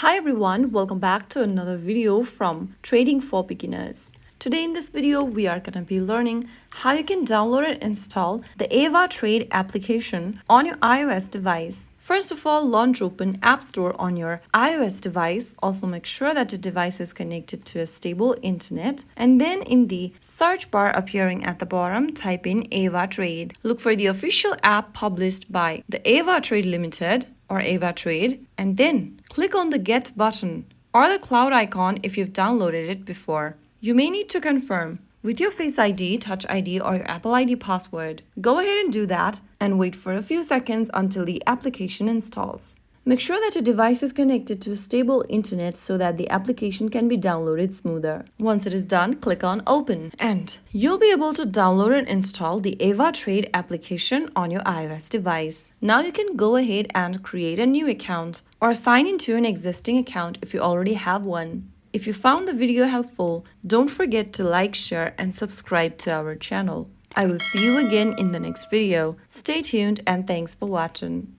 Hi everyone, welcome back to another video from Trading for Beginners. Today in this video, we are going to be learning how you can download and install the AvaTrade application on your iOS device. First of all, launch open App Store on your iOS device. Also make sure that the device is connected to a stable internet. And then in the search bar appearing at the bottom, type in AvaTrade. Look for the official app published by the AvaTrade Limited or AvaTrade, and then click on the Get button or the cloud icon if you've downloaded it before. You may need to confirm with your Face ID, Touch ID, or your Apple ID password. Go ahead and do that and wait for a few seconds until the application installs. Make sure that your device is connected to a stable internet so that the application can be downloaded smoother. Once it is done, click on Open and you'll be able to download and install the AvaTrade application on your iOS device. Now you can go ahead and create a new account or sign into an existing account if you already have one. If you found the video helpful, don't forget to like, share, and subscribe to our channel. I will see you again in the next video. Stay tuned and thanks for watching.